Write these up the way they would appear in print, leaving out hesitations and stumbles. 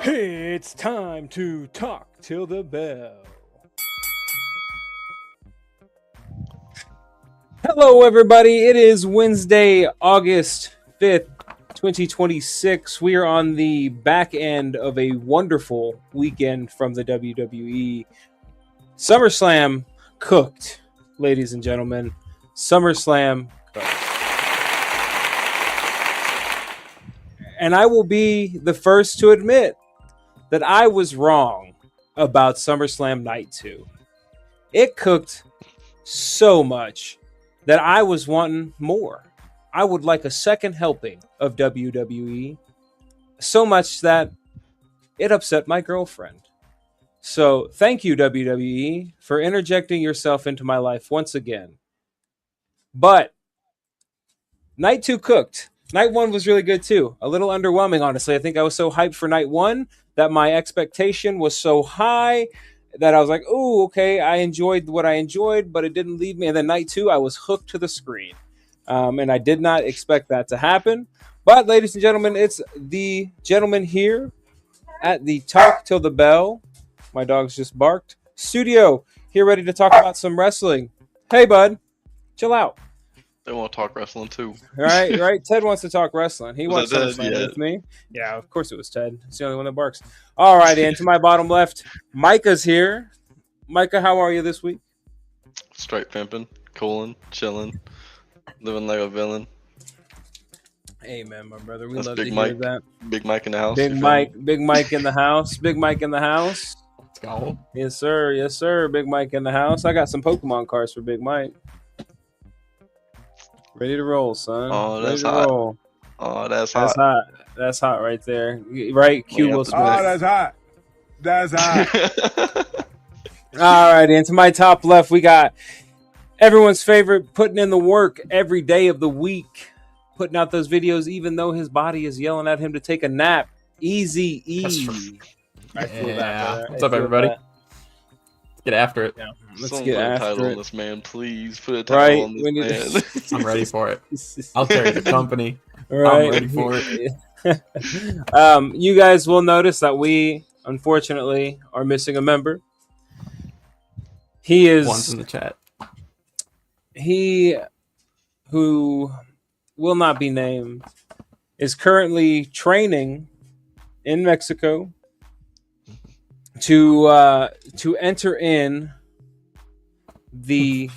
It's time to talk till the bell. Hello, everybody. It is Wednesday, August 5th, 2026. We are on the back end of a wonderful weekend from the WWE. SummerSlam cooked, ladies and gentlemen. SummerSlam cooked. And I will be the first to admit that I was wrong about SummerSlam Night 2. It cooked so much that I was wanting more. I would like a second helping of WWE, so much that it upset my girlfriend. So thank you, WWE, for interjecting yourself into my life once again. But Night 2 cooked. Night 1 was really good too. A little underwhelming, honestly. I think I was so hyped for Night 1 that my expectation was so high that I was like, "Ooh, okay, I enjoyed what I enjoyed, but it didn't leave me." And then Night 2, I was hooked to the screen. And I did not expect that to happen. But, ladies and gentlemen, it's the gentleman here at the Talk Till the Bell. My dog's just barked. Studio, here ready to talk about some wrestling. Hey, bud, chill out. They want to talk wrestling too. Right. Ted wants to talk wrestling. He wants to Ted? Yeah. with me. Yeah, of course it was Ted. It's the only one that barks. All right, and to my bottom left, Micah's here. Micah, how are you this week? Straight pimping, cooling, chilling, living like a villain. Amen, my brother. We That's love Big to Mike. hear that. Big Mike in the house. Big Mike in the house. Big Mike in the house. Let's go. Yes, sir. Yes, sir. Big Mike in the house. I got some Pokemon cards for Big Mike. Ready to roll, son. Oh, that's Ready to hot. roll. Oh, that's That's hot. hot. That's hot right there. Right? Q Will Smith. Oh, that's hot. That's hot. All right, and to my top left, we got everyone's favorite, putting in the work every day of the week, putting out those videos, even though his body is yelling at him to take a nap. Easy E. I feel that, brother. What's I up, feel everybody? that. Let's get after it. Yeah, Let's let's get put a after title on it. this man, please. Put a title on We this need man. I'm ready for it. I'll carry the company. Right. I'm ready for it. You guys will notice that we, unfortunately, are missing a member. He One's is in the chat. he who will not be named is currently training in Mexico to enter in the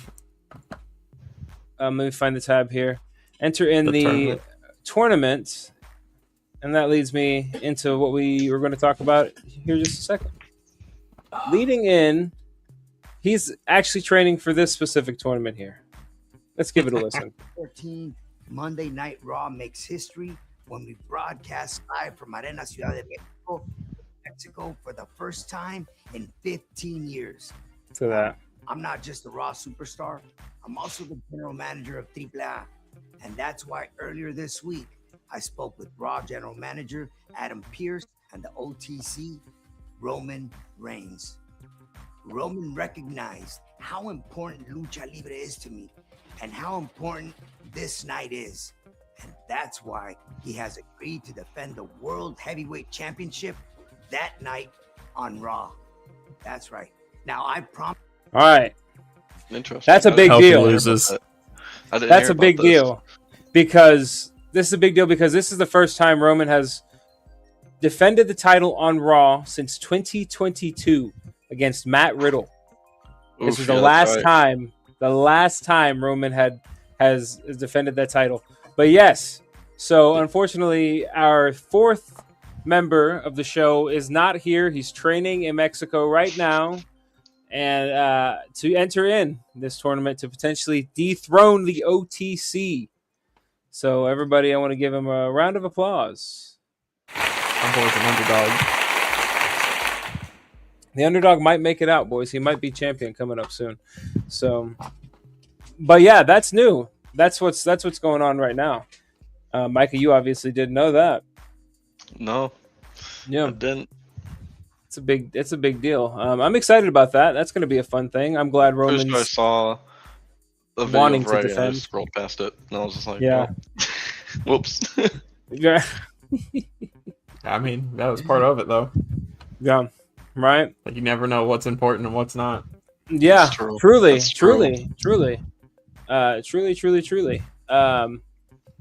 let me find the tab here. Enter in the tournament, and that leads me into what we were going to talk about here just a second. Leading in, he's actually training for this specific tournament here. Let's give it a listen. 14 Monday Night Raw makes history when we broadcast live from Arena Ciudad de Mexico for the first time in 15 years. To that. I'm not just a Raw superstar. I'm also the general manager of AAA. And that's why earlier this week, I spoke with Raw general manager Adam Pearce and the OTC, Roman Reigns. Roman recognized how important Lucha Libre is to me and how important this night is. And that's why he has agreed to defend the World Heavyweight Championship that night on Raw. That's right. Now, I promise. All right. Interesting. That's a big Hope he deal. loses. That's a big deal because this is the first time Roman has defended the title on Raw since 2022 against Matt Riddle. This is the last time Roman has defended that title. But yes, so unfortunately, our fourth member of the show is not here. He's training in Mexico right now, and to enter in this tournament to potentially dethrone the OTC. So everybody, I want to give him a round of applause. I'm boys an underdog. The underdog might make it out, boys. He might be champion coming up soon. So, but yeah, that's new. That's what's going on right now. Micah, you obviously didn't know that. No. Yeah, I didn't. It's a big deal. I'm excited about that. That's going to be a fun thing. I'm glad First I Roman's saw the video wanting of to Ray, and I defend. just scrolled past it, and I was just like, Yeah. oh. Whoops. Yeah. I mean, that was part of it, though. Yeah, right. Like, you never know what's important and what's not. Yeah, That's true. truly, That's true. truly.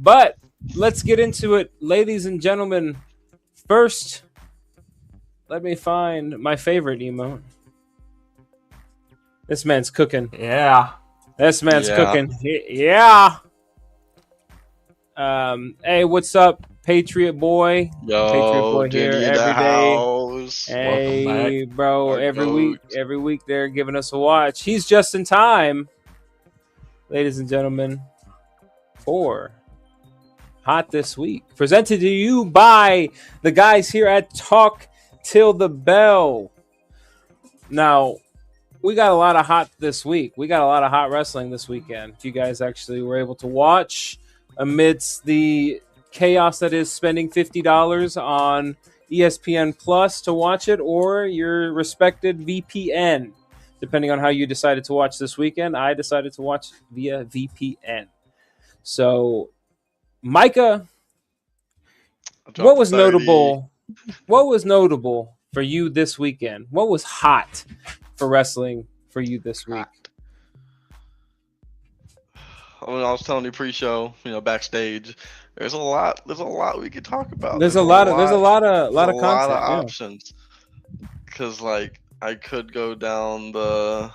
But let's get into it, ladies and gentlemen. First, let me find my favorite emote. This man's cooking. Yeah. This man's Yeah. cooking. Yeah. Hey, what's up, Patriot Boy? Patriot Yo, Boy here Jenny in every the day. house. Hey, bro, Our every week they're giving us a watch. He's just in time, ladies and gentlemen, for Hot This Week. Presented to you by the guys here at Talk Till the Bell. Now, we got a lot of hot this week. We got a lot of hot wrestling this weekend. If you guys actually were able to watch amidst the chaos that is spending $50 on ESPN Plus to watch it, or your respected VPN, depending on how you decided to watch this weekend. I decided to watch via VPN. So, Micah, what was 30. notable? What was notable for you this weekend? What was hot for wrestling for you this week? When I was telling you pre-show, backstage, there's a lot we could talk about. There's a lot of content. lot of Yeah. options. Because I could go down the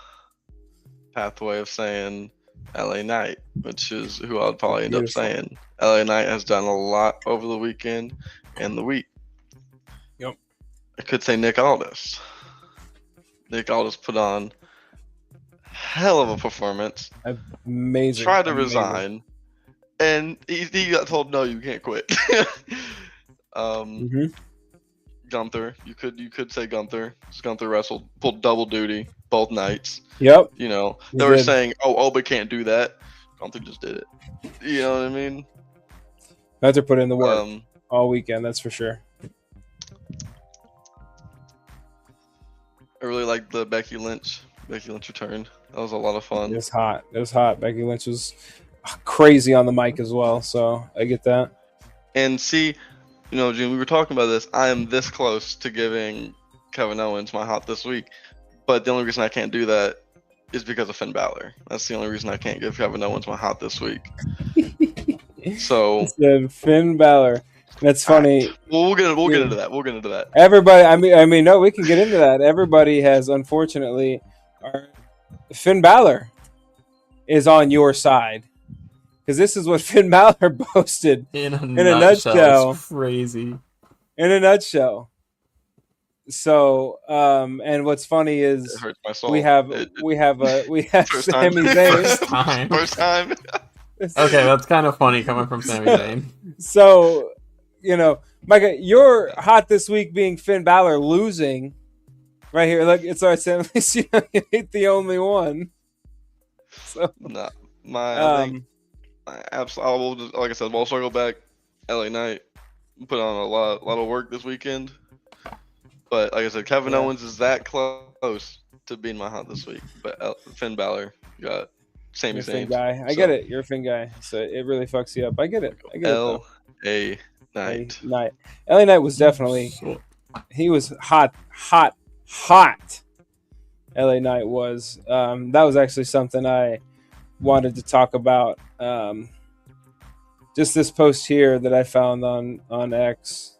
pathway of saying LA Knight, which is who I would probably end up Beautiful. saying. LA Knight has done a lot over the weekend and the week. Yep. I could say Nick Aldis. Nick Aldis put on hell of a performance. Amazing. Tried to Amazing. resign, and he got told, "No, you can't quit." Mhm. Gunther, you could say Gunther. 'Cause Gunther wrestled, pulled double duty both nights. Yep. They He were did. saying, "Oh, Oba can't do that." Gunther just did it. You know what I mean? Had to put in the work Um, all weekend. That's for sure. I really liked the Becky Lynch return. That was a lot of fun. It was hot. It was hot. Becky Lynch was crazy on the mic as well. So I get that. And see, Jim, we were talking about this. I am this close to giving Kevin Owens my hot this week, but the only reason I can't do that is because of Finn Balor. That's the only reason I can't give Kevin Owens my hot this week. So It's Finn Balor. That's funny. Well, we'll get into that. We'll get into that. Everybody. I mean, no, we can get into that. Everybody has, unfortunately, Finn Balor is on your side, because this is what Finn Balor boasted In a nutshell. It's crazy. in a nutshell. So, and what's funny It is hurts my soul. we have First time. Sami Zayn. First time. First time. Okay, that's kind of funny coming from Sami Zayn. So, Micah, you're hot this week being Finn Balor losing. Right here, look, it's our Sam. You ain't the only one. So, No, I think absolutely. Like I said, we'll circle back. LA Knight put on a lot of work this weekend. But like I said, Kevin Yeah. Owens is that close to being my hot this week. But Finn Balor got Sami you're a Finn Zayn. guy. I get it. You're a Finn guy, so it really fucks you up. I get it. Though. LA Knight. LA Knight was definitely. He was hot. LA Knight was. That was actually something I wanted to talk about. Just this post here that I found on X.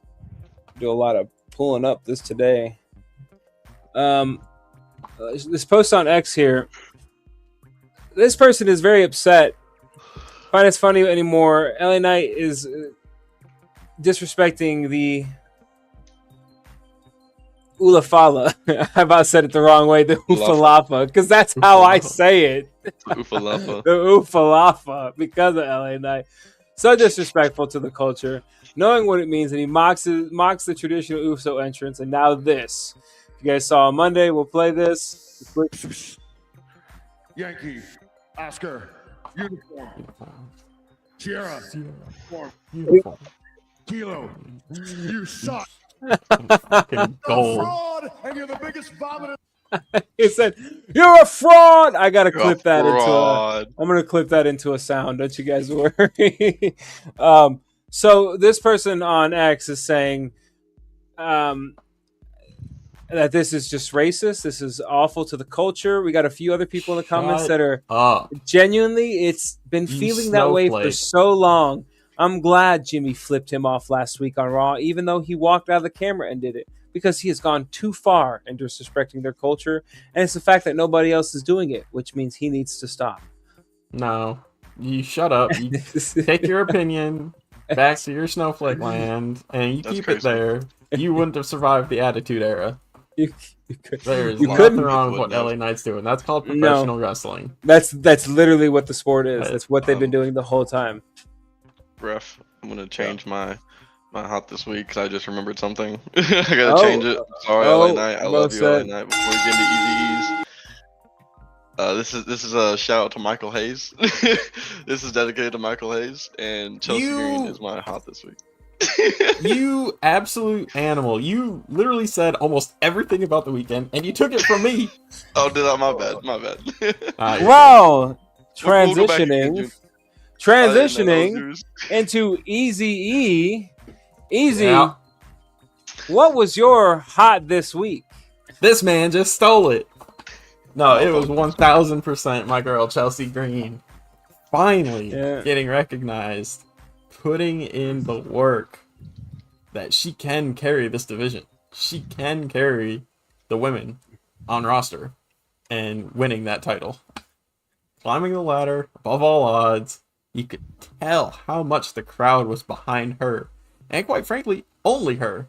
Do a lot of pulling up this today. This post on X here. This person is very upset. Find it funny anymore. LA Knight is disrespecting the Ulafala. I about said it the wrong way. The Ufalafa, because that's how I say it. Ufalafa. The Ufalafa, because of LA Knight. So disrespectful to the culture, knowing what it means, and he mocks the traditional USO entrance. And now this. If you guys saw on Monday, we'll play this. Yankee, Oscar, uniform. Sierra, uniform. Beautiful. Kilo, you suck. Fucking You're a gold. fraud, and you're the biggest vomit. He said, "You're a fraud." I gotta You're clip a that fraud. I'm gonna clip that into a sound. Don't you guys worry. So this person on X is saying, um, that this is just racist. This is awful to the culture. We got a few other people in the comments that are genuinely. It's been You feeling that way for snowflake. so long. I'm glad Jimmy flipped him off last week on Raw, even though he walked out of the camera and did it, because he has gone too far in disrespecting their culture, and it's the fact that nobody else is doing it, which means he needs to stop. No, you shut up. You take your opinion back to your snowflake land, and you That's keep crazy. it there. You wouldn't have survived the Attitude Era. You There's You nothing couldn't- wrong with what Wouldn't LA have. Knight's doing. That's called professional wrestling. That's literally what the sport is. That's what they've been Um, doing the whole time. Ref, I'm gonna change my hot this week because I just remembered something. I gotta change it. Sorry, LA Knight. I love you, LA Knight. Before we get into Easy E's, this is a shout out to Michael Hayes. This is dedicated to Michael Hayes, and Chelsea Green is my hot this week. You absolute animal. You literally said almost everything about the weekend, and you took it from me. Oh, did that? My bad. My bad. Wow, We'll go back again, June. transitioning into Easy E. Easy, Yeah. what was your hot this week? This man just stole it. No, it was 1000% my girl Chelsea Green. Finally getting recognized, putting in the work that she can carry this division. She can carry the women on roster and winning that title. Climbing the ladder above all odds. You could tell how much the crowd was behind her. And quite frankly, only her.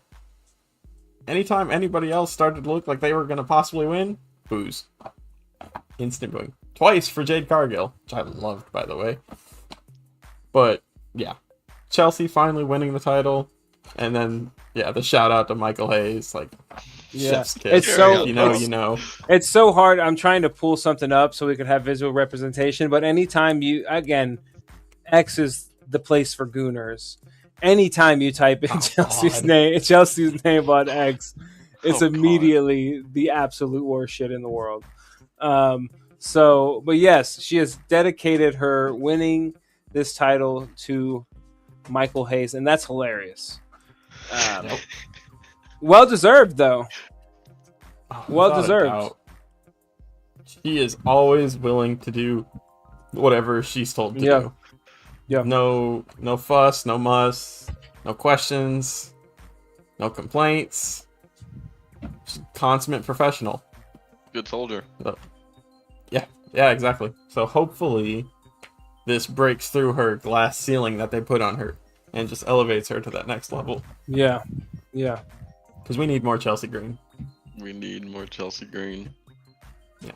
Anytime anybody else started to look like they were going to possibly win, boos. Instant booing. Twice for Jade Cargill, which I loved, by the way. But, yeah. Chelsea finally winning the title. And then, yeah, the shout out to Michael Hayes. Like, chef's kiss. It's so, you know. It's so hard. I'm trying to pull something up so we could have visual representation. But anytime you, again, X is the place for gooners. Anytime you type in Chelsea's name on X, it's immediately the absolute worst shit in the world. But yes, she has dedicated her winning this title to Michael Hayes, and that's hilarious. Well deserved, though. Well deserved. She is always willing to do whatever she's told to do. Yeah. No fuss, no muss, no questions, no complaints. She's a consummate professional. Good soldier. Yeah, exactly. So hopefully this breaks through her glass ceiling that they put on her and just elevates her to that next level. Yeah. Because we need more Chelsea Green. We need more Chelsea Green. Yeah.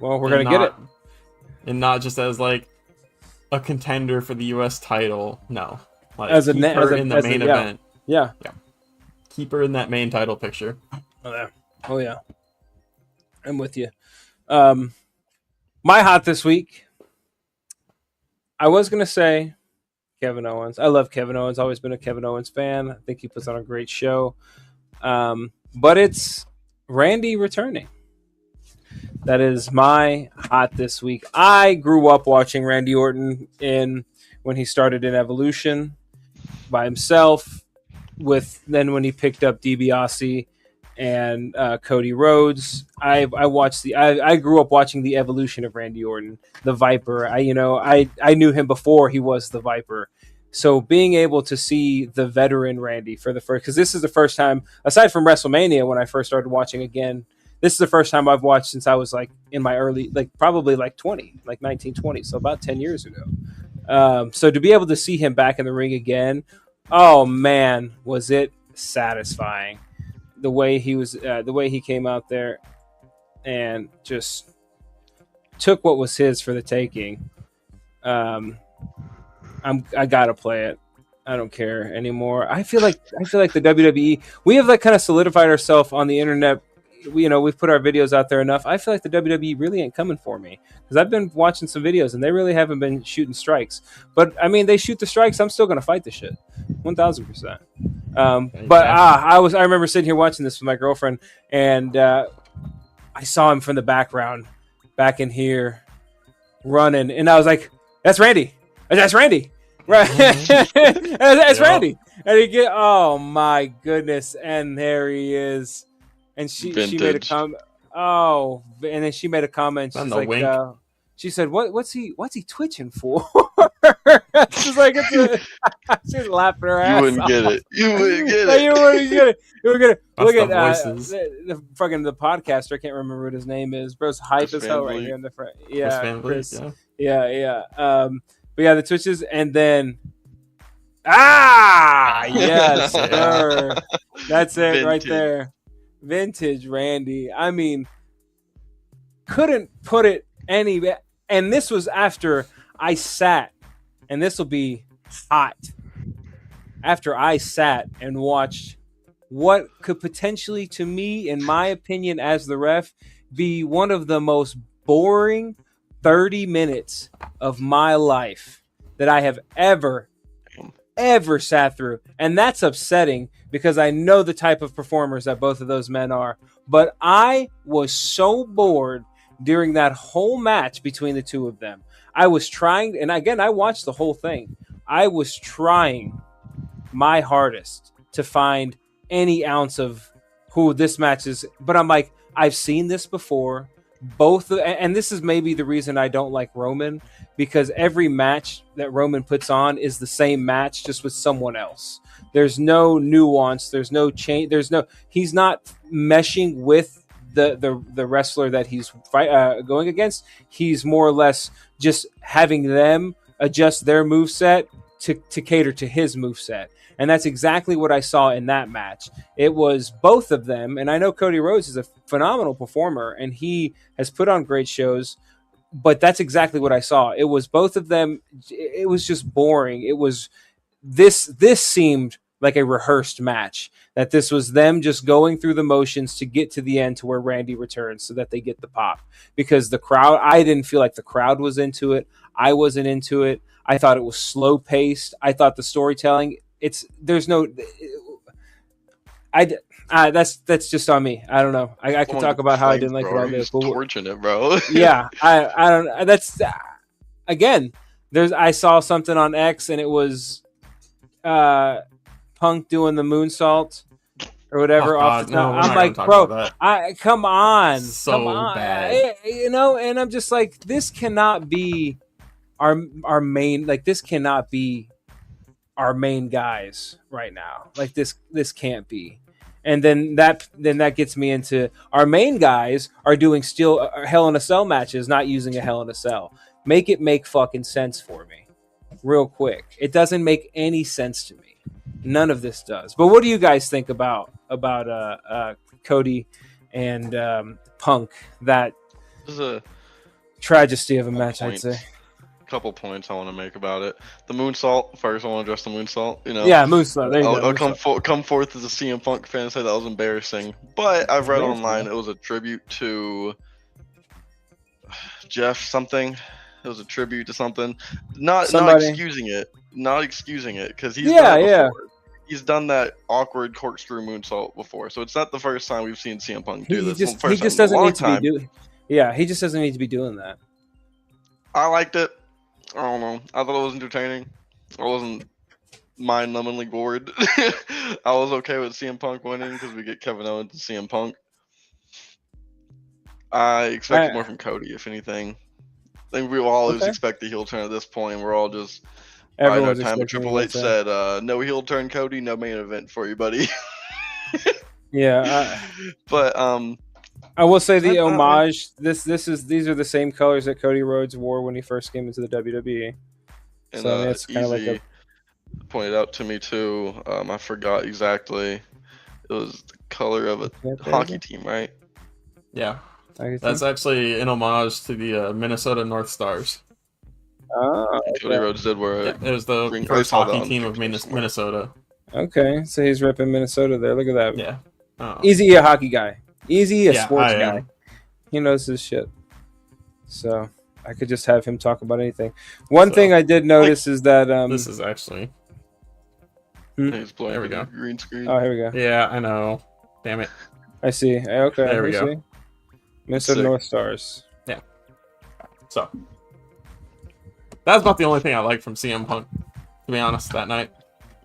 Well, we're going to get it. And not just as like a contender for the U.S. title. No. Like, As a keep her in the main event. Yeah. Keep her in that main title picture. Oh, yeah. I'm with you. My hot this week, I was going to say Kevin Owens. I love Kevin Owens. Always been a Kevin Owens fan. I think he puts on a great show. But it's Randy returning. That is my hot this week. I grew up watching Randy Orton when he started in Evolution by himself. Then when he picked up DiBiase and Cody Rhodes, I grew up watching the evolution of Randy Orton, the Viper. I knew him before he was the Viper. So being able to see the veteran Randy for the first, because this is the first time, aside from WrestleMania when I first started watching again, this is the first time I've watched since I was like in my early, probably 1920, so about 10 years ago. So to be able to see him back in the ring again, oh man, was it satisfying. The way he came out there and just took what was his for the taking. I gotta play it. I don't care anymore. I feel like the WWE, we have kind of solidified ourselves on the internet. We've put our videos out there enough. I feel like the WWE really ain't coming for me because I've been watching some videos and they really haven't been shooting strikes. But I mean, they shoot the strikes. I'm still gonna fight the shit, 1000%. I remember sitting here watching this with my girlfriend, and I saw him from the background, back in here, running, and I was like, "That's Randy. That's Randy, right? That's Randy." And he get, oh my goodness, and there he is. And she made a Vintage. comment. Oh, and then she made a comment. And She's the like, wink. she said, what's he twitching for? She's like, she's laughing her You ass wouldn't off. get it. You wouldn't get No, it. you wouldn't get it. You wouldn't get it. That's Look the at voices. the fucking the podcaster. I can't remember what his name is. Bro's hype Chris as hell Van right Vliet. here in the front. Chris Yeah, Van Vliet, Chris. yeah. Yeah. But yeah, the twitches, and then yes, Yeah. sir. That's it right Vintage. there. Vintage Randy. I mean, couldn't put it any. And this was after I sat, and this will be hot. After I sat and watched what could potentially, to me, in my opinion, as the ref, be one of the most boring 30 minutes of my life that I have ever sat through. And that's upsetting because I know the type of performers that both of those men are. But I was so bored during that whole match between the two of them. I was trying, and again, I watched the whole thing. I was trying my hardest to find any ounce of who this match is, but I'm like, I've seen this before. And this is maybe the reason I don't like Roman, because every match that Roman puts on is the same match, just with someone else. There's no nuance. There's no change. He's not meshing with the wrestler that he's going against. He's more or less just having them adjust their moveset to cater to his moveset. And that's exactly what I saw in that match. It was both of them. And I know Cody Rhodes is a phenomenal performer and he has put on great shows, but that's exactly what I saw. It was both of them. It was just boring. It was this seemed like a rehearsed match, that this was them just going through the motions to get to the end to where Randy returns so that they get the pop. Because the crowd, I didn't feel like the crowd was into it. I wasn't into it. I thought it was slow paced. I thought the storytelling, that's just on me. I don't know. I could talk about how I didn't like it all day. He's torching it, bro. Yeah, I don't. That's again. I saw something on X and it was Punk doing the moonsault or whatever off the top. I'm like, bro, come on, come on, bad. And I'm just like, this cannot be our main. Like, this cannot be our main guys right now. Like, this can't be. And then that gets me into our main guys are doing still Hell in a Cell matches, not using a Hell in a Cell. Make it make fucking sense for me, real quick. It doesn't make any sense to me. None of this does. But what do you guys think about Cody and Punk? That This is a tragedy of a match, I'd say. Couple points I want to make about it. The moonsault. First, I want to address the moonsault. Yeah, moonsault. There you go. I'll come forth as a CM Punk fan and say that was embarrassing. But I've read online it was a tribute to Jeff something. It was a tribute to something. Not excusing it. Not excusing it because he's done it before. He's done that awkward corkscrew moonsault before, so it's not the first time we've seen CM Punk do this. He just doesn't need to be doing. Yeah, he just doesn't need to be doing that. I liked it. I don't know. I thought it was entertaining. I wasn't mind-numbingly bored. I was okay with CM Punk winning because we get Kevin Owens and CM Punk. I expected more from Cody, if anything. I think we will always expect the heel turn at this point. We're all just by no time. Triple H said, "No heel turn, Cody. No main event for you, buddy." Yeah, but I will say the homage. These are the same colors that Cody Rhodes wore when he first came into the WWE. And so it's kind of like pointed out to me too. I forgot exactly. It was the color of a hockey team, right? Yeah, that's actually an homage to the Minnesota North Stars. Oh, Cody Rhodes did wear it. It was the first hockey team of Minnesota. Okay, so he's repping Minnesota there. Look at that. Yeah. Easy a hockey guy. Easy a sports guy. He knows his shit. So I could just have him talk about anything. One thing I did notice is that this is actually. He's playing there we go. Green screen. Oh, here we go. Yeah, I know. Damn it. I see. Okay. There we go. See. Minnesota North Stars. Yeah. So that's about the only thing I liked from CM Punk, to be honest, that night.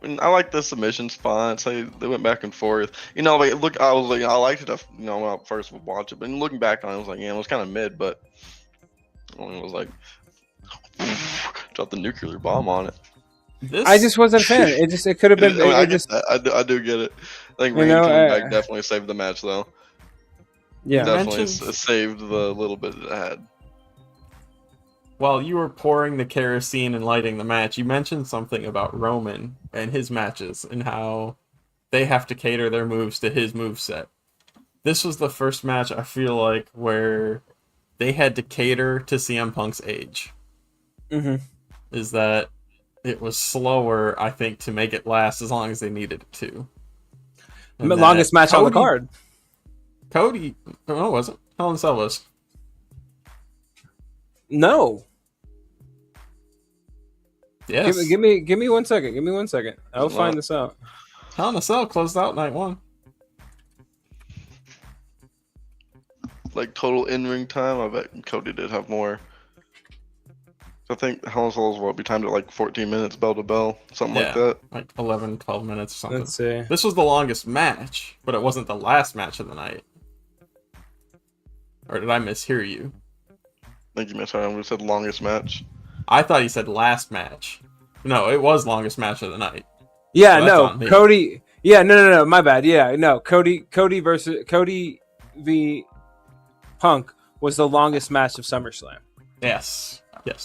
And I like the submission spots. They went back and forth. Like, look, I was like, I liked it. When I first would watch it, but looking back on it, I was like, yeah, it was kind of mid, but it was like dropped the nuclear bomb on it. I just wasn't a fan. It could have been. I get that. I do get it. I think Reigns coming back definitely saved the match, though. Yeah, definitely saved the little bit it had. While you were pouring the kerosene and lighting the match, you mentioned something about Roman and his matches and how they have to cater their moves to his moveset. This was the first match, I feel like, where they had to cater to CM Punk's age. Mm-hmm. Is that it was slower, I think, to make it last as long as they needed it to. And the longest match on the card. Cody, no, it wasn't. Hell in a Cell was. No. Yes. Give me 1 second. Give me 1 second. I'll find this out. Hell in a Cell closed out night 1. Like total in-ring time, I bet Cody did have more. I think Hell in a Cell will be timed at like 14 minutes, bell to bell, something like that. Like 11, 12 minutes or something. Let's see. This was the longest match, but it wasn't the last match of the night. Or did I mishear you? I think you misheard him. We said longest match. I thought he said last match. No, it was longest match of the night. Yeah, So no, Cody. Yeah, no, my bad. Yeah, no, Cody v Punk was the longest match of SummerSlam. Yes.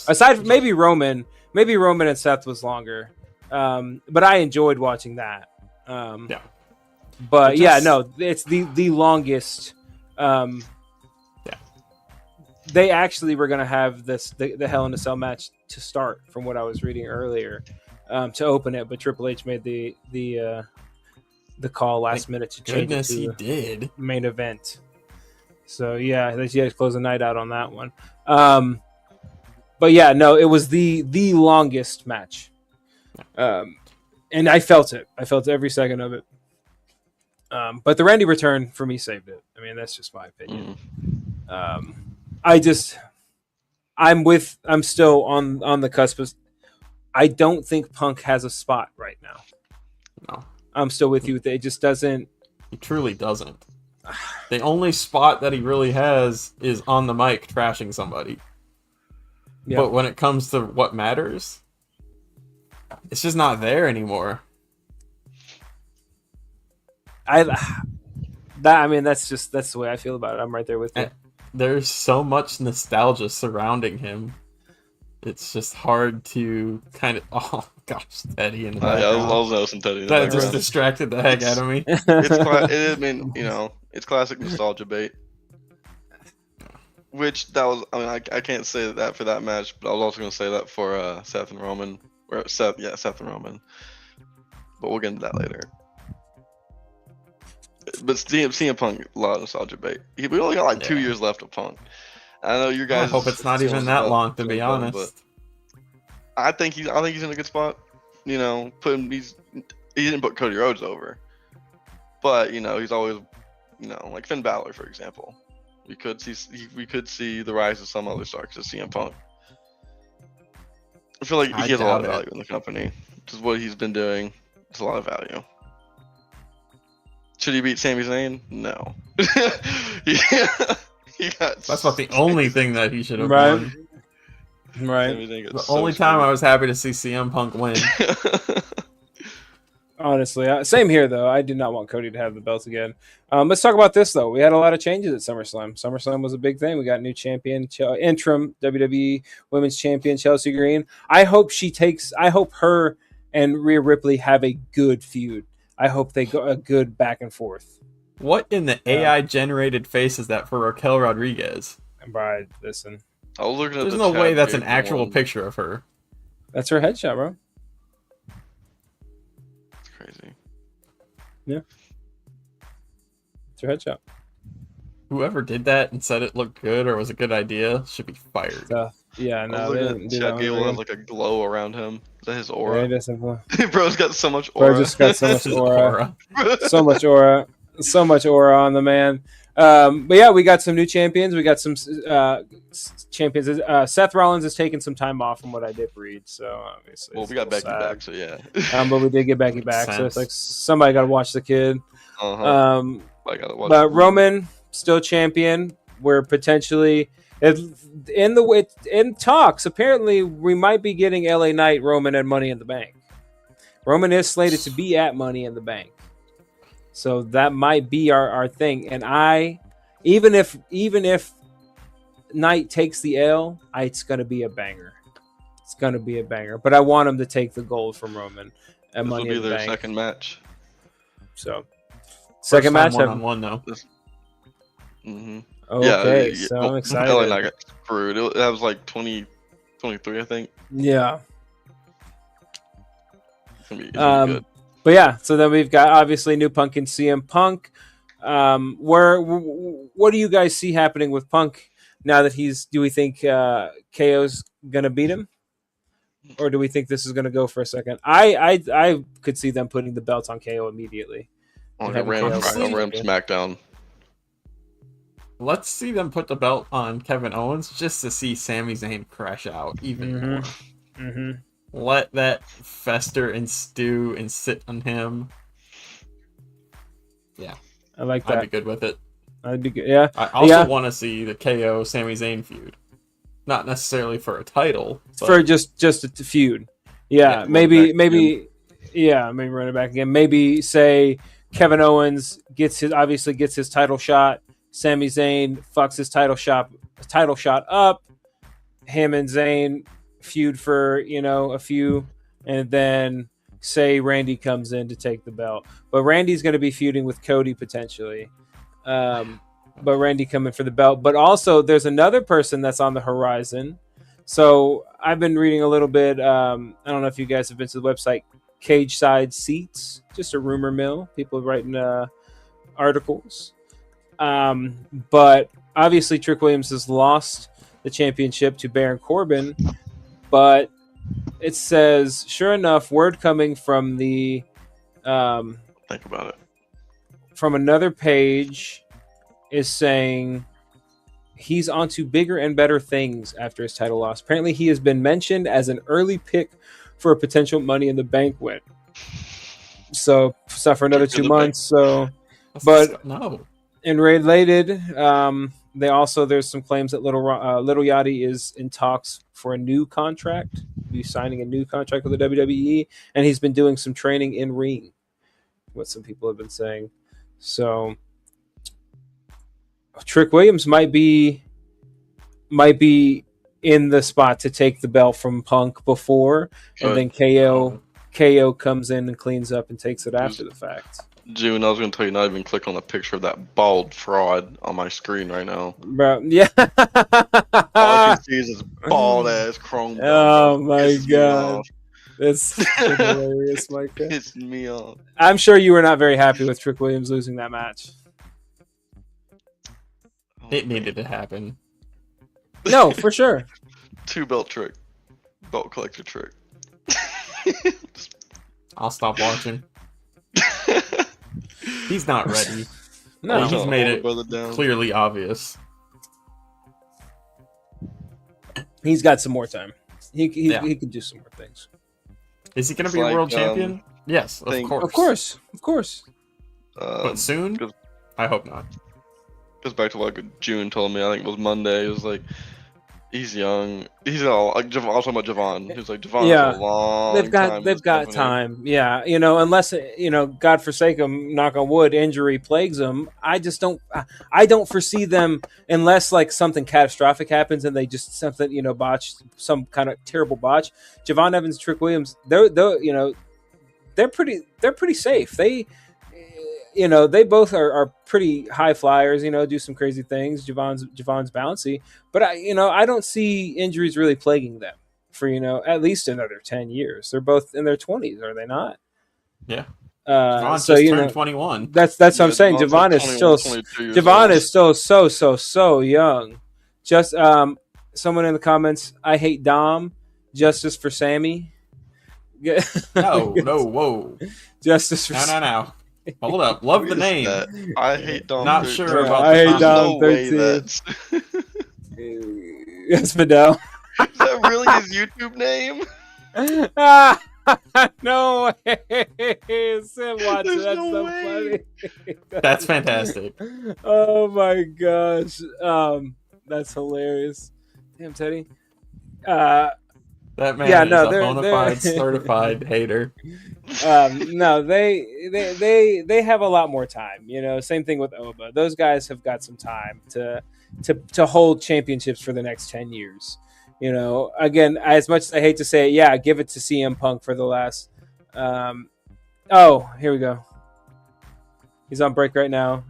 Aside from maybe Roman and Seth was longer, but I enjoyed watching that. Yeah. But yeah, no, it's the longest. They actually were going to have the Hell in a Cell match to start, from what I was reading earlier, to open it, but Triple H made the call last minute to change it to he did. main event. So yeah, they had to close the night out on that one. But yeah, no, it was the longest match, and I felt it. I felt every second of it. But the Randy return for me saved it. I mean, that's just my opinion. I'm still on the cusp of, I don't think Punk has a spot right now. No. I'm still with you. It just doesn't. He truly doesn't. The only spot that he really has is on the mic trashing somebody. Yeah. But when it comes to what matters, it's just not there anymore. That's the way I feel about it. I'm right there with you. There's so much nostalgia surrounding him. It's just hard to kind of. Oh gosh, Teddy in the background. Yeah, I was noticing Teddy in the background. That just distracted the heck out of me. It's classic nostalgia bait. Which that was. I mean, I can't say that for that match, but I was also going to say that for Seth and Roman. Seth and Roman. But we'll get into that later. But CM Punk, a lot of nostalgia bait. We only got like 2 years left of Punk. I know you guys. I hope it's not even that long, to be honest. But I think he's in a good spot. He didn't put Cody Rhodes over, but he's always, like Finn Balor, for example. We could see the rise of some other stars to CM Punk. I feel like he has a lot of value in the company. Just what he's been doing. It's a lot of value. Should he beat Sami Zayn? No. That's about the only thing that he should have won. Right. The only time I was happy to see CM Punk win. Honestly, same here though. I did not want Cody to have the belt again. Let's talk about this though. We had a lot of changes at SummerSlam. SummerSlam was a big thing. We got new champion, interim WWE Women's Champion Chelsea Green. I hope her and Rhea Ripley have a good feud. I hope they go a good back and forth. What in the AI generated face is that for Raquel Rodriguez? Right, listen. I was looking at There's no way that's an actual picture of her. That's her headshot, bro. It's crazy. Yeah. It's her headshot. Whoever did that and said it looked good or was a good idea should be fired. Yeah, no. Chad Gable has like a glow around him. Is that his aura? Yeah, Bro's got so much aura. Bro just got so much aura. So much aura. So much aura on the man. But yeah, we got some new champions. We got some champions. Seth Rollins is taking some time off from what I did read. So obviously, Well, we got Becky back, so yeah. but we did get Becky Makes back. So it's sense. like somebody got to watch the kid. I gotta watch But it. Roman still champion. We're potentially in talks. Apparently, we might be getting LA Knight, Roman, and Money in the Bank. Roman is slated to be at Money in the Bank, so that might be our thing. And even if Knight takes the L, it's gonna be a banger. It's gonna be a banger. But I want him to take the gold from Roman at This will Money be in the their Bank. second match. So second match. one on one though. Mm-hmm. Okay, so I'm excited. LA Knight got screwed. That was like 2023, I think. Yeah. It's gonna be good. But yeah, so then we've got obviously new Punk and CM Punk. What do you guys see happening with Punk now that do we think KO's gonna beat him? Or do we think this is gonna go for a second? I could see them putting the belt on KO immediately. On a random SmackDown. Let's see them put the belt on Kevin Owens just to see Sami Zayn crash out even more. Mm-hmm. Let that fester and stew and sit on him. Yeah, I like that. I'd be good with it. I'd be good. Yeah. I also want to see the KO Sami Zayn feud, not necessarily for a title, but for just a feud. Yeah, maybe run it back again. Maybe say Kevin Owens gets his title shot. Sami Zayn fucks his title shot up. Him and Zayn feud for a few, and then say Randy comes in to take the belt. But Randy's going to be feuding with Cody potentially. But Randy coming for the belt. But also there's another person that's on the horizon. So I've been reading a little bit. I don't know if you guys have been to the website Cage Side Seats, just a rumor mill. People writing articles. But obviously Trick Williams has lost the championship to Baron Corbin, but it says, sure enough, word coming from the think about it. From another page is saying he's onto bigger and better things after his title loss. Apparently he has been mentioned as an early pick for a potential Money in the Bank win. So it's not for another 2 months. So, but no. And related, there's some claims that Little Yachty is in talks for a new contract, be signing a new contract with the WWE, and he's been doing some training in ring. What some people have been saying. So Trick Williams might be in the spot to take the belt from Punk before, and then KO comes in and cleans up and takes it after the fact. June, I was going to tell you not even click on the picture of that bald fraud on my screen right now. Bro, yeah. All I can see is this bald ass chrome. Oh my god. That's hilarious, Mike. Pissed me off. I'm sure you were not very happy with Trick Williams losing that match. It needed to happen. No, for sure. 2 belt trick. Belt collector trick. I'll stop watching. He's not ready. No, he's made it clearly obvious. He's got some more time. He could do some more things. Is he going to be a world champion? Yes, of course. Of course. But soon? I hope not. Goes back to what June told me. I think it was Monday. It was like, he's young. He's all like also about Javon. He's like Javon has a long they've got time. Yeah, unless God forsake them, knock on wood, injury plagues them. I don't foresee them unless like something catastrophic happens and they just botch some kind of terrible botch. Javon Evans, Trick Williams, they're pretty safe. They both are pretty high flyers, do some crazy things. Javon's bouncy, but I don't see injuries really plaguing them for, at least another 10 years. They're both in their 20s, are they not? Yeah. Javon just turned 21. That's what I'm saying. Javon is still so young. Just someone in the comments, I hate Dom. Justice for Sammy. No, whoa. Justice for No. Hold up. Love the Who is name. that? I hate Dom. Not 13. sure about I the hate There's Dom concept. no way 13. that's. Yes, Fidel. Is that really his YouTube name? No way. Sim watch it. There's That's no so way. funny. That's fantastic. Oh my gosh. That's hilarious. Damn, Teddy. That man Yeah, is no, a they're bona fide certified hater. no, they have a lot more time. You know, same thing with Oba. Those guys have got some time to hold championships for the next 10 years. You know, again, as much as I hate to say it, yeah, give it to CM Punk for the last. Oh, here we go. He's on break right now.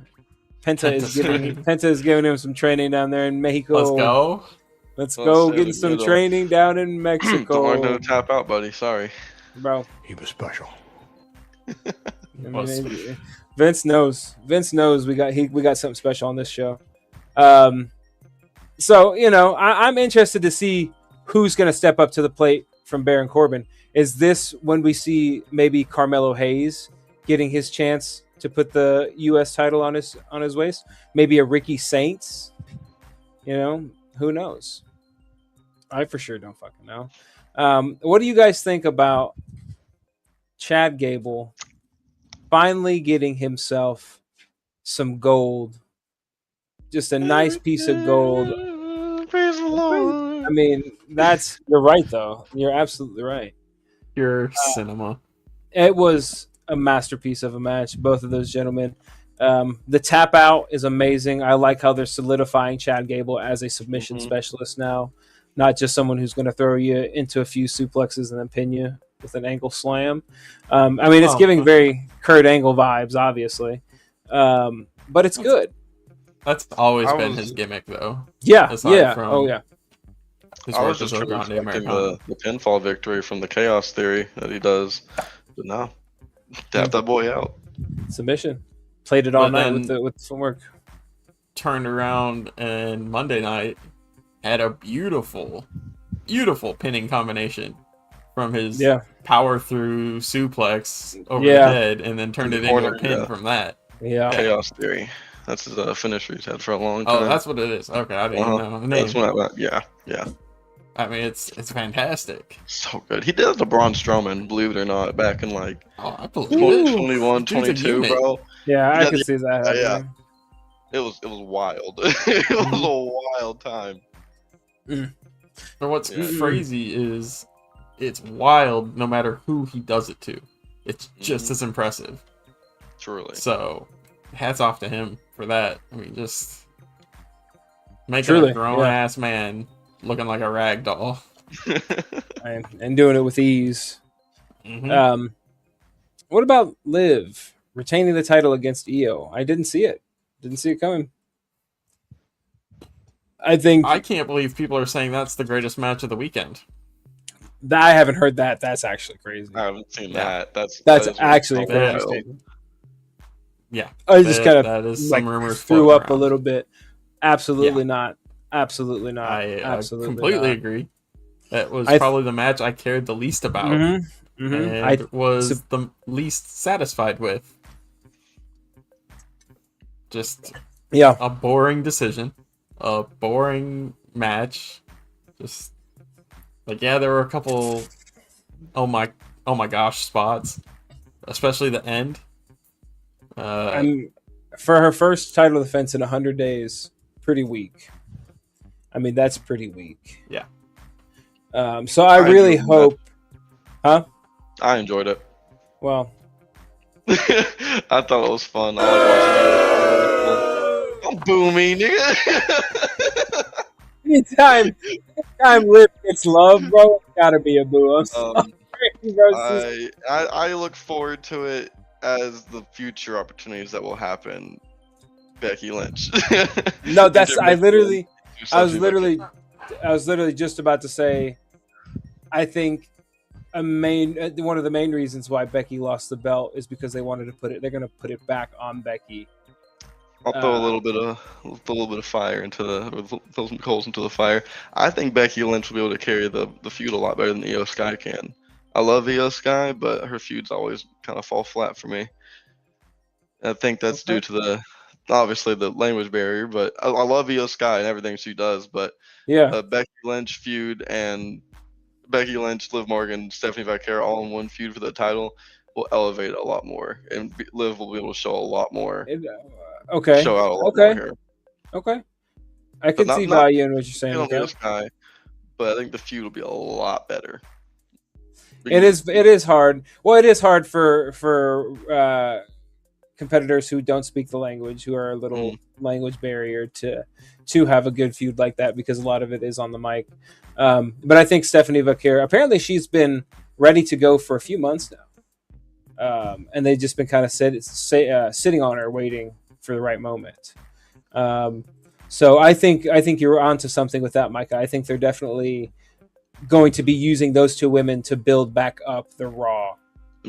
Penta is giving him some training down there in Mexico. Let's go. Let's Let's go say getting it some again. training down in Don't Mexico, want no tap out, buddy. Sorry. bro. He was special. I mean, Vince knows. Vince knows we got something special on this show. So you know, I'm interested to see who's going to step up to the plate from Baron Corbin. Is this when we see maybe Carmelo Hayes getting his chance to put the U.S. title on his waist? Maybe a Ricky Saints. You know, who knows? I for sure don't fucking know. What do you guys think about Chad Gable finally getting himself some gold? Just a nice piece of gold. Praise the Lord. I mean, you're right though. You're absolutely right. Pure cinema. It was a masterpiece of a match, both of those gentlemen. The tap out is amazing. I like how they're solidifying Chad Gable as a submission specialist now, not just someone who's going to throw you into a few suplexes and then pin you with an ankle slam. I mean, it's giving very Kurt Angle vibes, obviously, but it's good. That's always been his gimmick, though. Yeah, Aside yeah. from Oh, yeah. his I work was just as really Grande expecting Americano. the pinfall victory from the Chaos Theory that he does, but no, tap that boy out. Submission. Played it all But night then- with some work. Turned around and Monday night had a beautiful pinning combination from his power through suplex over the head, and then turned it into a pin from that. Yeah. Chaos Theory. That's his finisher he's had for a long time. Oh, that's what it is. Okay, I didn't even know the name. That's what yeah. I mean, it's fantastic. So good. He did the Braun Strowman, believe it or not, back in like I believe it. 21, Dude's a 22, unit. bro. Yeah, I can see that. Yeah. It was wild. It was a wild time. But what's crazy is it's wild no matter who he does it to. It's just as impressive. Truly. So, hats off to him for that. I mean, just making a grown-ass man looking like a rag doll. and doing it with ease. What about Liv retaining the title against Io? I didn't see it. Didn't see it coming. I can't believe people are saying that's the greatest match of the weekend. I haven't heard that. That's actually crazy. I haven't seen that. That's actually a crazy statement. Yeah. I just kind of some rumors threw up around. a little bit. Absolutely not. Absolutely not. I absolutely completely agree. That was probably the match I cared the least about. And was the least satisfied with. Just a boring decision. A boring match. Just like, yeah, there were a couple oh my gosh spots. Especially the end. For her first title defense in 100 days, pretty weak. I mean, that's pretty weak. Yeah. So I really hope... Huh? I enjoyed it. Well... I thought it was fun. I like watching it. I'm booming, nigga. Anytime Liv gets love, bro, it's gotta be a boo. I'm sorry, bro. I look forward to it as the future opportunities that will happen. Becky Lynch. No, that's I was literally just about to say, I think one of the main reasons why Becky lost the belt is because they're going to put it back on Becky. I'll throw a little bit of fire throw some coals into the fire. I think Becky Lynch will be able to carry the feud a lot better than Io Sky can. I love Io Sky, but her feuds always kind of fall flat for me. I think that's due to the obviously the language barrier, but I love Io Sky and everything she does, but Yeah, Becky Lynch feud and Becky Lynch, Liv Morgan, Stephanie Vaquera all in one feud for the title will elevate a lot more, and Liv will be able to show a lot more, okay, show out a lot more okay, here. okay. I But can see value in what you're saying on with Io that. Sky, but I think the feud will be a lot better. It is. It is hard. Well, it is hard for competitors who don't speak the language, who are a little language barrier to have a good feud like that, because a lot of it is on the mic. But I think Stephanie Vaquera, apparently she's been ready to go for a few months now, and they've just been kind of sitting on her, waiting for the right moment. So I think you're onto something with that, Micah. I think they're definitely going to be using those two women to build back up the Raw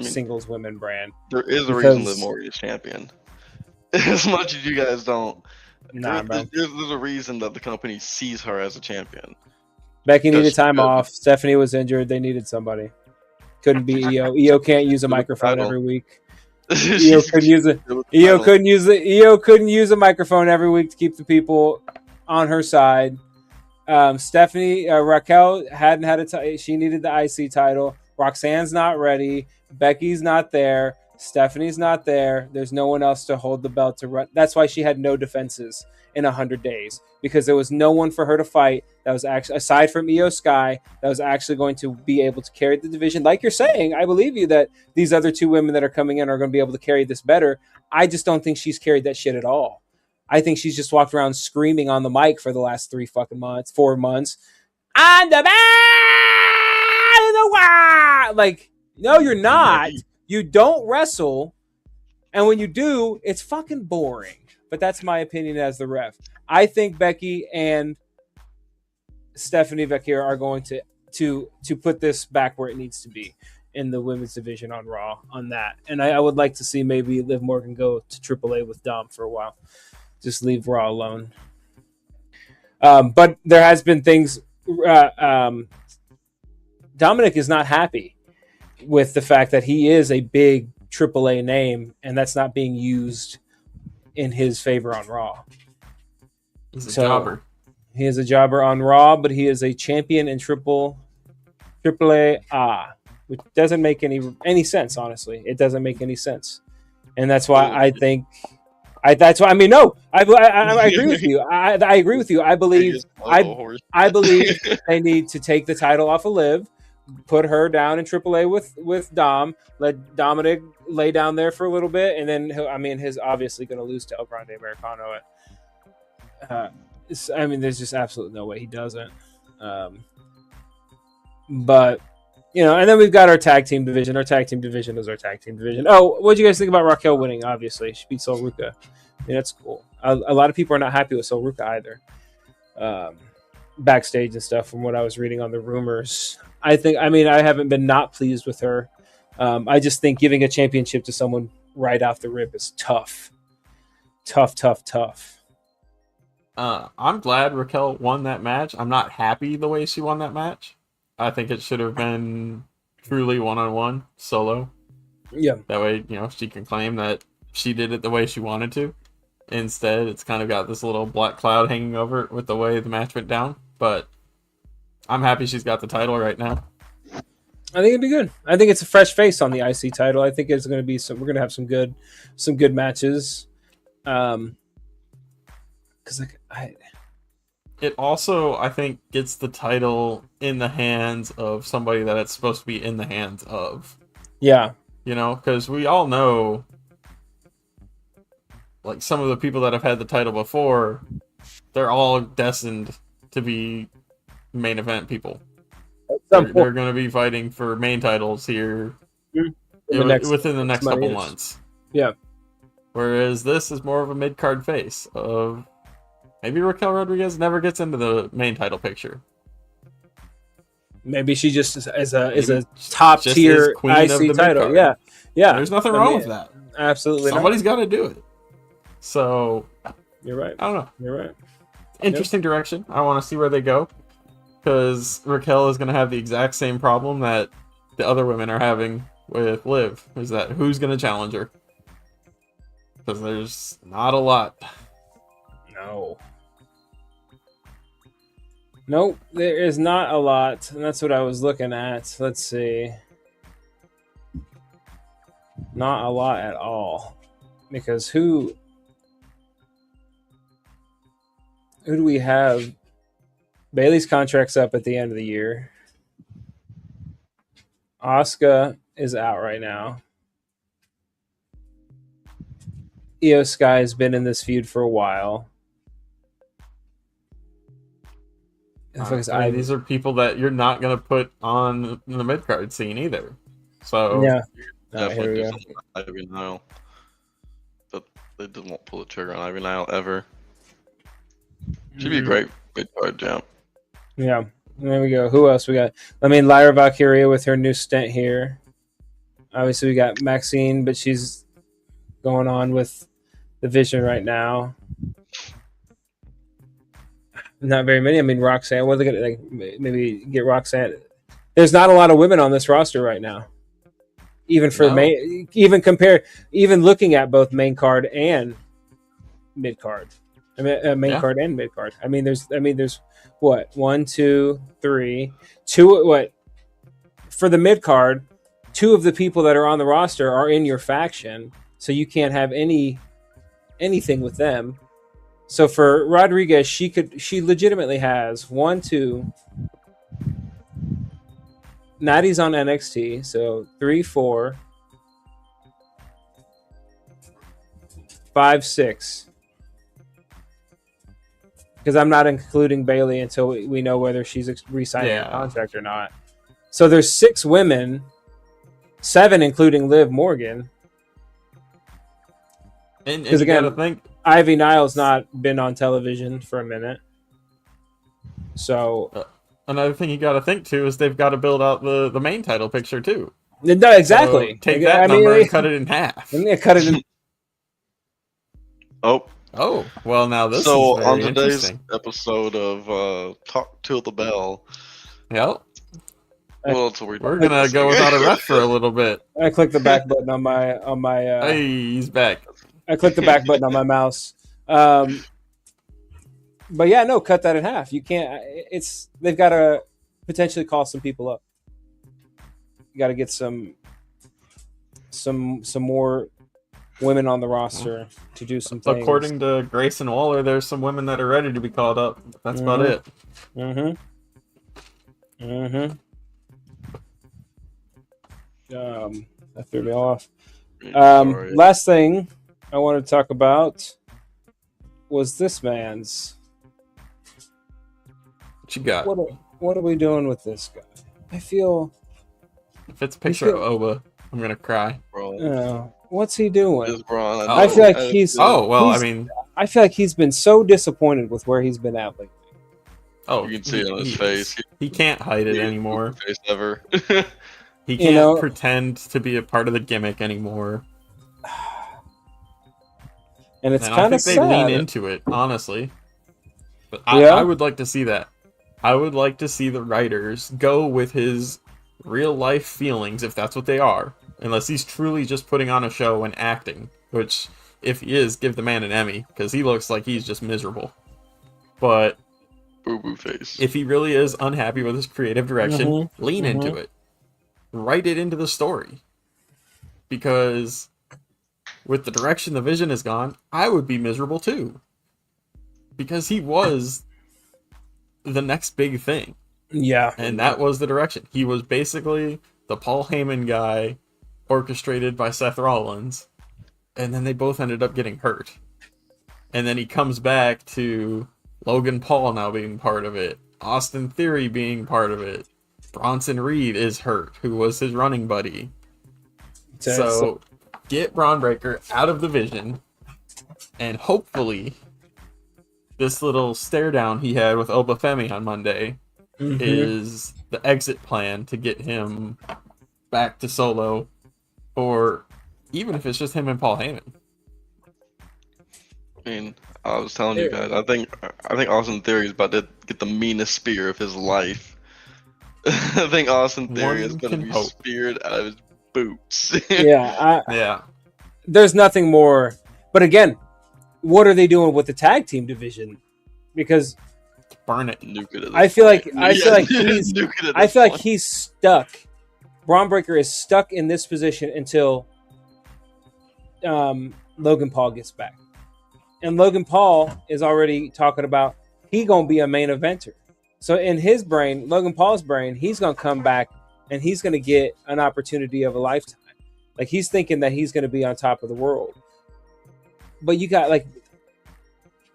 singles women brand. There is a reason Liv Morgan is champion. As much as you guys don't, there's a reason that the company sees her as a champion. Becky needed time off. Stephanie was injured. They needed somebody. Couldn't be Io. Io can't use a microphone every week. Io couldn't use a microphone every week to keep the people on her side. Stephanie Raquel hadn't had a title. She needed the IC title. Roxanne's not ready. Becky's not there. Stephanie's not there. There's no one else to hold the belt to run. That's why she had no defenses in 100 days, because there was no one for her to fight that was actually, aside from Io Sky, that was actually going to be able to carry the division. Like you're saying, I believe you that these other two women that are coming in are going to be able to carry this better. I just don't think she's carried that shit at all. I think she's just walked around screaming on the mic for the last 4 months. I'm the man in the world. Like, no, you're not. You don't wrestle. And when you do, it's fucking boring. But that's my opinion as the ref. I think Becky and Stephanie Vaquera are going to put this back where it needs to be in the women's division on Raw on that. And I would like to see maybe Liv Morgan go to AAA with Dom for a while. Just leave Raw alone. But there has been things. Dominic is not happy with the fact that he is a big AAA name, and that's not being used in his favor on Raw. He's a jobber. He is a jobber on Raw, but he is a champion in AAA, which doesn't make any sense. Honestly, it doesn't make any sense, and that's why I think. I agree with you. I agree with you. I believe they need to take the title off of Liv, put her down in AAA with Dom, let Dominic lay down there for a little bit, and then he's obviously going to lose to El Grande Americano. There's just absolutely no way he doesn't. But and then we've got our tag team division. Our tag team division is our tag team division. Oh, what do you guys think about Raquel winning? Obviously, she beat Sol Ruca. That's cool. A lot of people are not happy with Sol Ruca either. Backstage and stuff, from what I was reading on the rumors. I haven't been not pleased with her. I just think giving a championship to someone right off the rip is tough. Tough. I'm glad Raquel won that match. I'm not happy the way she won that match. I think it should have been truly one-on-one, solo. Yeah. That way, she can claim that she did it the way she wanted to. Instead, it's kind of got this little black cloud hanging over it with the way the match went down. But I'm happy she's got the title right now. I think it'd be good. I think it's a fresh face on the IC title. I think it's going to be we're going to have some good matches. Because it also, I think, gets the title in the hands of somebody that it's supposed to be in the hands of. Yeah. Because we all know, like, some of the people that have had the title before, they're all destined to be main event people. They're going to be fighting for main titles here within the next couple months. Yeah. Whereas this is more of a mid-card face of... Maybe Raquel Rodriguez never gets into the main title picture. Maybe she just is a top tier IC title. Yeah. There's nothing wrong with that. Absolutely. Somebody's got to do it. So you're right. I don't know. You're right. Interesting direction. I want to see where they go, because Raquel is going to have the exact same problem that the other women are having with Liv. Is that who's going to challenge her? Because there's not a lot. No. Nope, there is not a lot, and that's what I was looking at. Let's see. Not a lot at all. Because who do we have? Bailey's contract's up at the end of the year. Asuka is out right now. Io Sky has been in this feud for a while. These are people that you're not going to put on the mid-card scene either. So yeah. Definitely do something like Ivy Nile. But they won't pull the trigger on Ivy Nile ever. She'd be a great mid-card champ. Yeah. There we go. Who else we got? I mean, Lyra Valkyria with her new stint here. Obviously, we got Maxine, but she's going on with the Vision right now. Not very many. I mean, Roxanne. What are they gonna like? Maybe get Roxanne. There's not a lot of women on this roster right now. Even for even looking at both main card and mid card. I mean, main card and mid card. I mean, there's what 1, 2, 3, 2. What for the mid card? 2 of the people that are on the roster are in your faction, so you can't have anything with them. So for Rodriguez, she legitimately has 1, 2. Natty's on NXT, so 3, 4, 5, 6. Because I'm not including Bailey until we know whether she's re-signing a contract or not. So there's 6 women, 7 including Liv Morgan. Because again, gotta think Ivy Nile's not been on television for a minute. So another thing you got to think too is they've got to build out the main title picture too. No, exactly. So take that number and cut it in half. I'm gonna cut it in. Oh, well now this so is very on today's interesting. episode of Talk to the Bell. Yep. Well, we're gonna go without a ref for a little bit. I clicked the back button on my. Hey, he's back. I clicked the back button on my mouse. But yeah, no, cut that in half. You can't. They've got to potentially call some people up. You got to get some more women on the roster to do some things. According to Grayson Waller, there's some women that are ready to be called up. That's about it. That threw me off. Last thing I wanted to talk about was this man's. What you got? What are we doing with this guy? I feel. If it's a picture of Oba, I'm gonna cry. Bro. What's he doing? I feel like he's. Oh well, I mean. I feel like he's been so disappointed with where he's been at lately. Oh, you can see it on his face. He can't hide it anymore. Face ever. He can't pretend to be a part of the gimmick anymore. And it's kind of sad. They lean into it, honestly. But I would like to see that. I would like to see the writers go with his real life feelings, if that's what they are. Unless he's truly just putting on a show and acting. Which, if he is, give the man an Emmy. Because he looks like he's just miserable. But boo-boo face. If he really is unhappy with his creative direction, lean into it. Write it into the story. Because with the direction the Vision has gone, I would be miserable too. Because he was the next big thing. Yeah. And that was the direction. He was basically the Paul Heyman guy orchestrated by Seth Rollins. And then they both ended up getting hurt. And then he comes back to Logan Paul now being part of it. Austin Theory being part of it. Bronson Reed is hurt, who was his running buddy. So get Braun Breaker out of the Vision. And hopefully this little stare down he had with Oba Femi on Monday is the exit plan to get him back to Solo. Or even if it's just him and Paul Heyman. I mean, I was telling you guys, I think Austin Theory is about to get the meanest spear of his life. I think Austin Theory is going to be speared out of his boots. Yeah. There's nothing more But again, what are they doing with the tag team division? Because Burn it. Nuke it at I this feel point. like he's Nuke it at I this feel like point. he's stuck. Braun Breaker is stuck in this position until Logan Paul gets back. And Logan Paul is already talking about he gonna be a main eventer. So in his brain, Logan Paul's brain, he's gonna come back and he's gonna get an opportunity of a lifetime. Like he's thinking that he's gonna be on top of the world. But you got like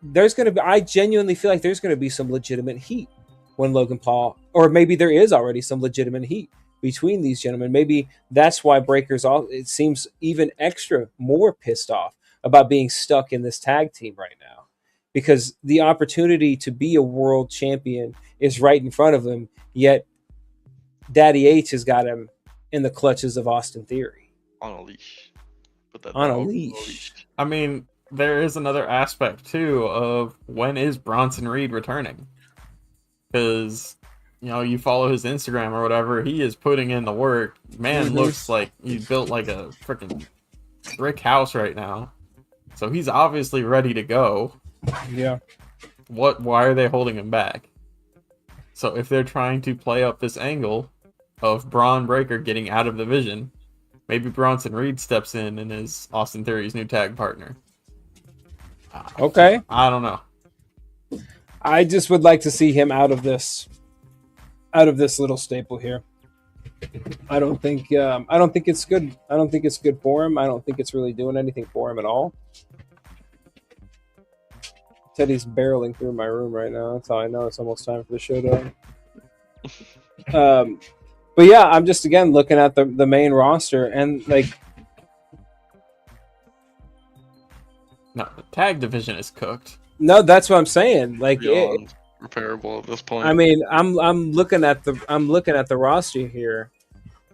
there's gonna be I genuinely feel like there's gonna be some legitimate heat when Logan Paul, or maybe there is already some legitimate heat between these gentlemen. Maybe that's why Breaker's all it seems even extra more pissed off about being stuck in this tag team right now. Because the opportunity to be a world champion is right in front of him, yet Daddy H has got him in the clutches of Austin Theory. On a leash. Put that On a dog leash. I mean, there is another aspect too of when is Bronson Reed returning? Because you follow his Instagram or whatever, he is putting in the work. Man looks like he built like a freaking brick house right now. So he's obviously ready to go. Yeah. Why are they holding him back? So if they're trying to play up this angle of Braun Breaker getting out of the vision, maybe Bronson Reed steps in and is Austin Theory's new tag partner. Okay. I don't know. I just would like to see him out of this little staple here. I don't think it's good. I don't think it's good for him. I don't think it's really doing anything for him at all. Teddy's barreling through my room right now. That's how I know it's almost time for the show to end. But yeah, I'm just again looking at the main roster and like No, the tag division is cooked. no, that's what I'm saying. Like beyond repairable at this point. I mean, I'm looking at the roster here,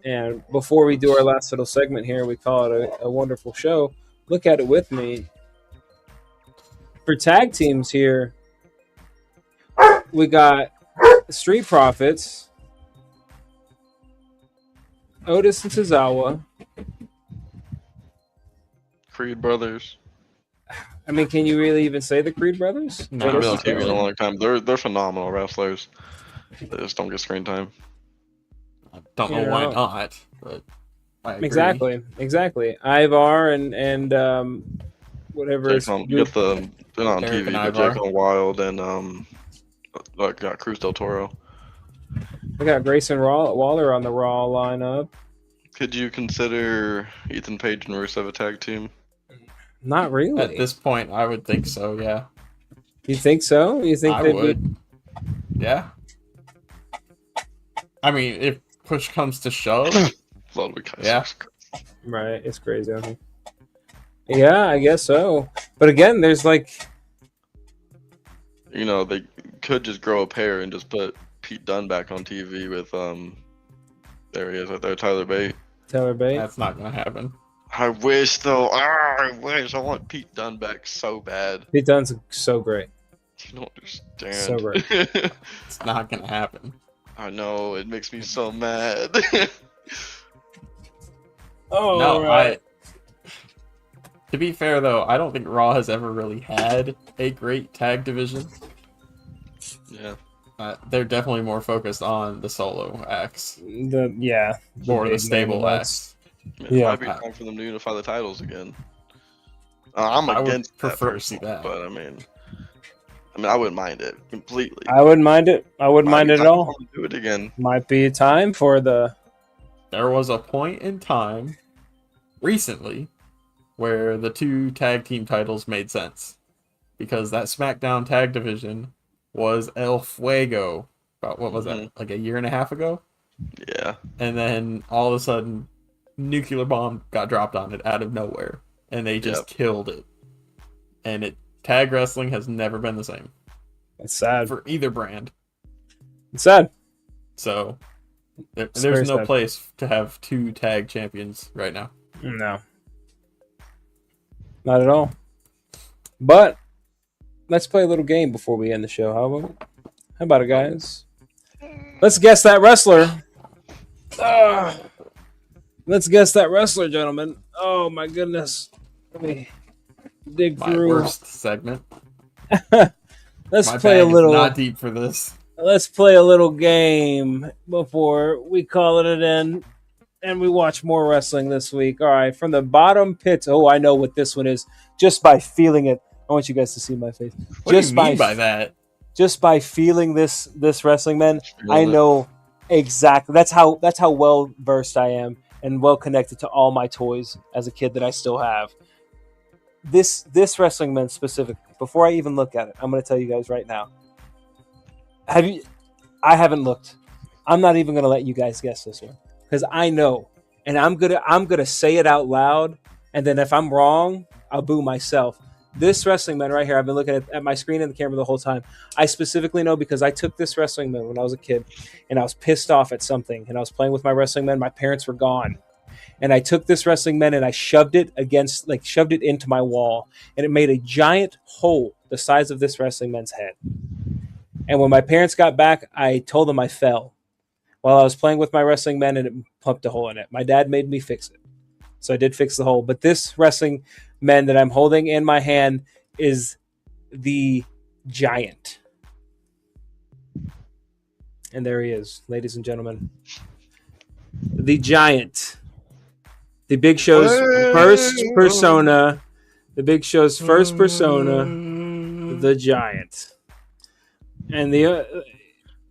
and before we do our last little segment here, we call it a wonderful show. Look at it with me. For tag teams here, we got Street Profits, Otis and Tozawa. Creed Brothers. I mean, can you really even say the Creed Brothers? No. They've been on TV in a long time. They're phenomenal wrestlers. They just don't get screen time. I don't know why not, but I agree. Exactly. Ivar and whatever. They're not on Eric TV, and but Ivar. Jake and Wild and got Cruz del Toro. We got Grayson Waller on the Raw lineup. Could you consider Ethan Page and Rusev a tag team? Not really. At this point, I would think so. Yeah, You think so? You think I they would. Yeah. I mean, if push comes to shove, Ludwig Kaiser. Yeah. Right, it's crazy. Okay. Yeah, I guess so. But again, there's like They could just grow a pair and just put Pete Dunne back on TV with there he is right there, Tyler Bate. Taylor Bate. that's not gonna happen. I wish though. I wish. I want Pete Dunne back so bad. Pete Dunne's so great. You don't understand. So great. It's not gonna happen. I know, it makes me so mad. Oh, No, right. To be fair though, I don't think Raw has ever really had a great tag division. Yeah. They're definitely more focused on the solo acts the or the big stable name acts. It Yeah. might be time for them to unify the titles again. I'm I would against prefer that to see that. but I mean, I wouldn't mind it completely. I wouldn't mind it. I wouldn't Might mind be it at time all. for them to do it again. Might be time for the There was a point in time recently where the two tag team titles made sense because that SmackDown tag division was El Fuego about what was that, like a year and a half ago? Yeah. And then all of a sudden nuclear bomb got dropped on it out of nowhere and they just killed it. And tag wrestling has never been the same it's sad. for either brand. It's sad. So It's very there's no sad. place to have two tag champions right now. No. Not at all. But let's play a little game before we end the show. How about it, guys? Let's guess that wrestler. Let's guess that wrestler, gentlemen. Oh my goodness. dig My through. worst segment. Let's My play a bag is little. not deep for this. Let's play a little game before we call it an end, and we watch more wrestling this week. All right, from the bottom pit. Oh, I know what this one is. Just by feeling it, I want you guys to see my face. What do you mean by that? Just by feeling this wrestling, man, I Feeling it. know exactly. That's how well versed I am and well connected to all my toys as a kid that I still have. This wrestling man specifically. Before I even look at it, I'm going to tell you guys right now. I haven't looked. I'm not even going to let you guys guess this one because I know, and I'm gonna say it out loud, and then if I'm wrong, I'll boo myself. This wrestling man right here, I've been looking at my screen and the camera the whole time. I specifically know because I took this wrestling man when I was a kid, and I was pissed off at something, and I was playing with my wrestling man. My parents were gone, and I took this wrestling man and I shoved it into my wall, and it made a giant hole the size of this wrestling man's head. And when my parents got back, I told them I fell while I was playing with my wrestling man, and it pumped a hole in it. My dad made me fix it, so I did fix the hole. But this wrestling man that I'm holding in my hand is the Giant. And there he is, ladies and gentlemen. The Giant. The Big Show's first persona. The Big Show's first persona. The Giant. And the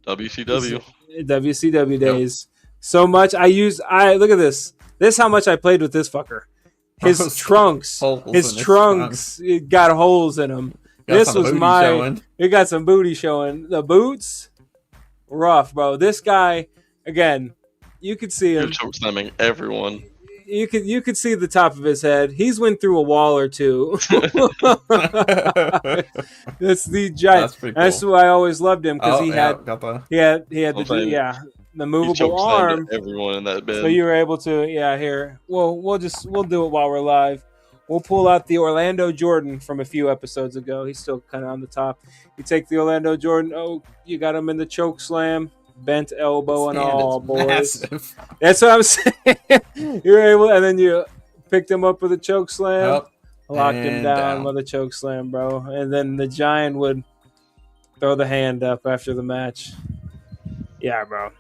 WCW. WCW days. So much I look at this. This is how much I played with this fucker. His trunks it got holes in them. This was it got some booty showing. The boots, rough, bro. This guy, again, you could see him. You're chokeslamming everyone. You could see the top of his head. He's went through a wall or two. That's the Giant. Cool. That's why I always loved him because he had the movable arm. Everyone in that bed. So you were able to here. Well, we'll do it while we're live. We'll pull out the Orlando Jordan from a few episodes ago. He's still kind of on the top. You take the Orlando Jordan. Oh, you got him in the choke slam. Bent elbow and all, boys. Massive. That's what I'm saying. You're able, and then you picked him up with a choke slam, locked him down with a choke slam, bro. And then the Giant would throw the hand up after the match. Yeah, bro.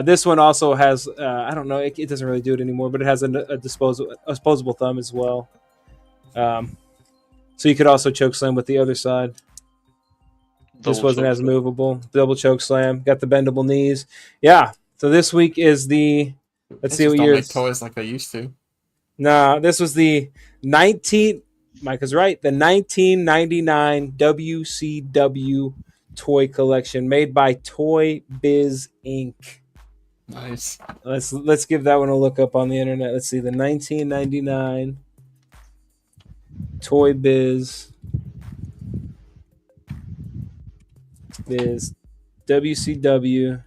This one also has, I don't know, it doesn't really do it anymore, but it has a disposable thumb as well. So you could also choke slam with the other side. This wasn't as movable. Double choke slam. Got the bendable knees. Yeah. So this week is the. Let's see what year. Don't make toys like they used to. No, this was the 19. Mike is right. The 1999 WCW toy collection made by Toy Biz Inc. Nice. Let's give that one a look up on the internet. Let's see the 1999 Toy Biz. Is WCW.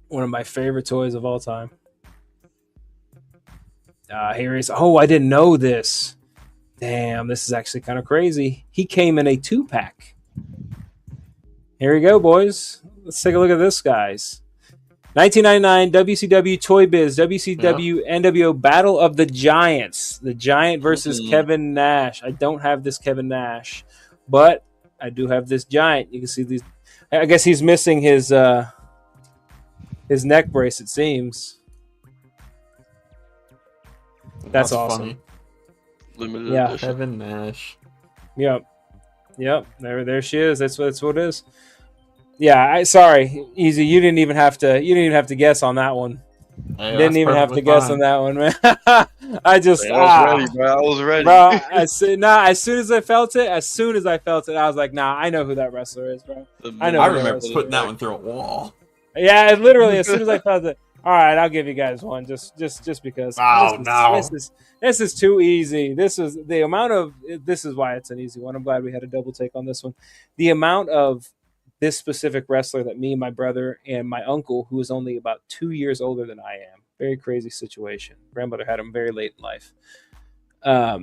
One of my favorite toys of all time. Here he is. Oh, I didn't know this. Damn, this is actually kind of crazy. He came in a 2-pack. Here we go, boys. Let's take a look at this, guys. 1999 WCW Toy Biz WCW NWO Battle of the Giants. The Giant versus Kevin Nash. I don't have this Kevin Nash, but I do have this Giant. You can see these. I guess he's missing his neck brace. It seems. That's awesome. Funny. Limited edition. Kevin Nash. Yep. There she is. That's what it is. Yeah, sorry, Easy. You didn't even have to guess on that one. Hey, didn't even have to guess on that one, man. I was ready, bro. As soon as I felt it, I was like, nah, I know who that wrestler is, bro. I remember putting that one through a wall. Yeah, literally, as soon as I felt it. All right, I'll give you guys one, just because. This is too easy. This is why it's an easy one. I'm glad we had a double take on this one. The amount of this specific wrestler that me, my brother, and my uncle, who is only about 2 years older than I am, very crazy situation. Grandmother had him very late in life. My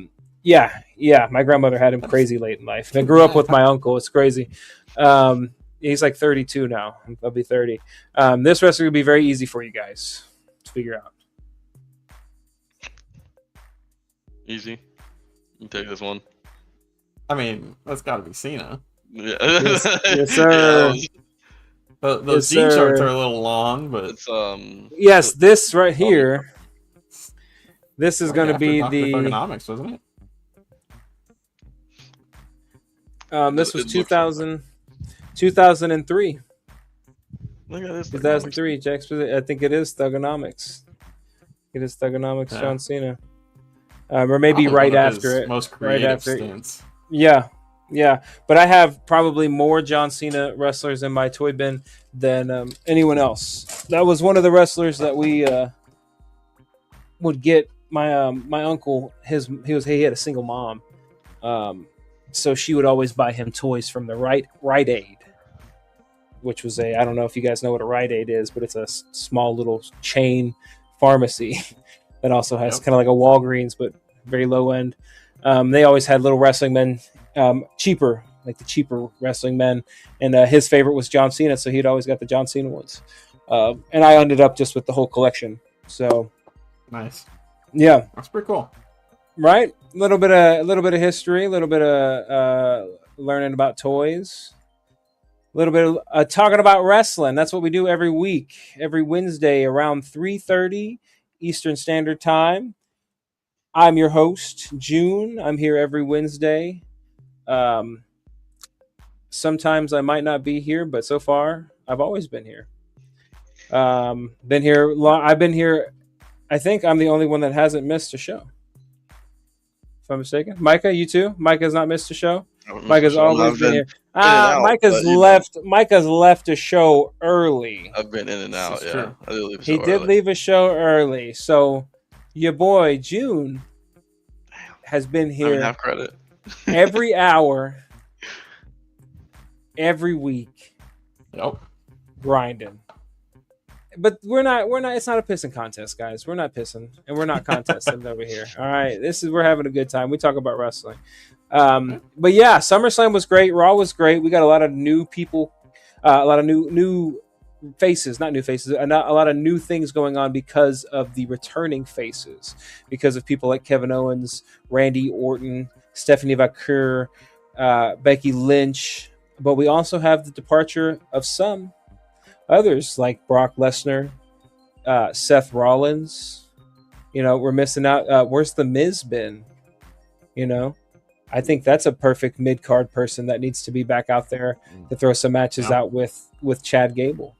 grandmother had him crazy late in life. And I grew up with my uncle. It's crazy. He's like 32 now. I'll be 30. This wrestler would be very easy for you guys to figure out. Easy. You take this one. I mean, that's got to be Cena. Yeah. Yes, sir. Those Yes, jean shorts sir. are a little long, but It's Yes, this right here. This is going to after be Dr. the. Thugonomics, wasn't it? This was It looks 2000, 2003. Look at this. 2003. Jax, I think it is Thugonomics. It is Thugonomics, Yeah. John Cena. Or maybe Probably right one of after his it. most Right creative after it. stints. Yeah. But I have probably more John Cena wrestlers in my toy bin than anyone else. That was one of the wrestlers that we would get. My uncle, he had a single mom, so she would always buy him toys from the Rite Aid, which was I don't know if you guys know what a Rite Aid is, but it's a small little chain pharmacy that also has kind of like a Walgreens, but very low end. They always had little wrestling men, cheaper wrestling men, and his favorite was John Cena, so he'd always got the John Cena ones. And I ended up just with the whole collection. So nice. Yeah, that's pretty cool. Right? A little bit of history, a little bit of learning about toys. A little bit of talking about wrestling. That's what we do every week, every Wednesday around 3:30 Eastern Standard Time. I'm your host, June. I'm here every Wednesday. Sometimes I might not be here, but so far I've always been here. Been here. I've been here. I think I'm the only one that hasn't missed a show. If I'm mistaken, Micah, you too. Micah's not missed a show. Micah's always been here. Micah's left a show early. I've been in and out. Yeah, he did leave a show early. So your boy June has been here. Half credit. Every hour, every week. Yep. Grinding. But we're not. It's not a pissing contest, guys. We're not pissing, and we're not contesting over here. All right, we're having a good time. We talk about wrestling. But yeah, SummerSlam was great. Raw was great. We got a lot of new people, a lot of new faces, not new faces, a lot of new things going on because of the returning faces, because of people like Kevin Owens, Randy Orton, Stephanie Vaquer, Becky Lynch. But we also have the departure of some others like Brock Lesnar, Seth Rollins. We're missing out. Where's the Miz been? I think that's a perfect mid-card person that needs to be back out there to throw some matches out with Chad Gable.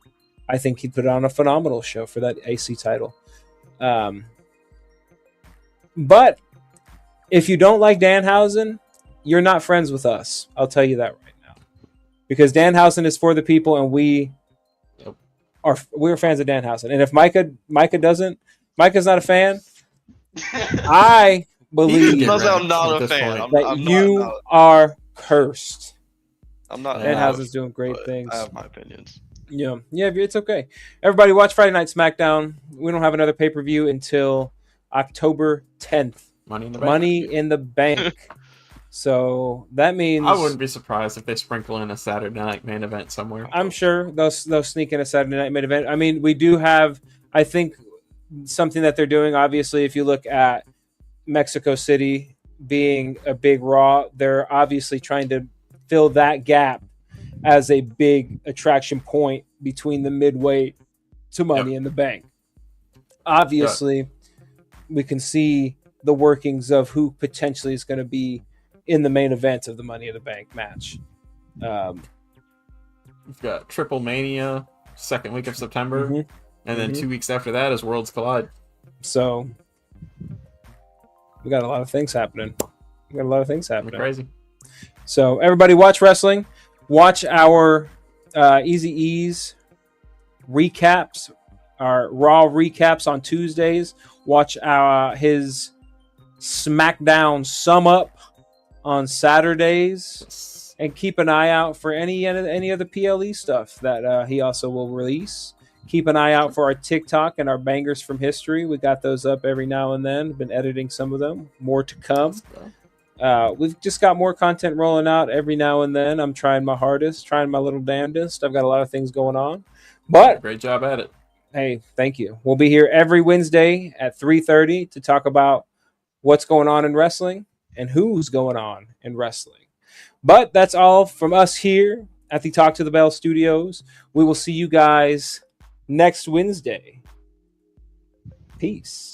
I think he'd put on a phenomenal show for that AC title. But if you don't like Danhausen, you're not friends with us. I'll tell you that right now. Because Danhausen is for the people, and we're fans of Danhausen. And if Micah doesn't, Micah's not a fan, I believe I'm not a fan. You are cursed. I'm not. Danhausen's doing great things. I have my opinions. Yeah, it's okay. Everybody watch Friday Night SmackDown. We don't have another pay-per-view until October 10th. Money in the Bank. So that means I wouldn't be surprised if they sprinkle in a Saturday night main event somewhere. I'm sure they'll sneak in a Saturday night main event. I mean, we do have, I think, something that they're doing. Obviously, if you look at Mexico City being a big Raw, they're obviously trying to fill that gap as a big attraction point between the midway to Money in the Bank. Obviously, we can see the workings of who potentially is going to be in the main event of the Money in the Bank match. We've got Triple Mania, second week of September, and then 2 weeks after that is Worlds Collide. So we got a lot of things happening. Crazy. So everybody watch wrestling. Watch our Easy Ease recaps, our Raw recaps on Tuesdays. Watch his SmackDown sum up on Saturdays, and keep an eye out for any of the PLE stuff that he also will release. Keep an eye out for our TikTok and our bangers from history. We got those up every now and then. Been editing some of them. More to come. We've just got more content rolling out every now and then. I'm trying my hardest, trying my little damnedest. I've got a lot of things going on, but great job at it. Hey, thank you. We'll be here every Wednesday at 3:30 to talk about what's going on in wrestling and who's going on in wrestling. But that's all from us here at the Talk to the Bell Studios. We will see you guys next Wednesday. Peace.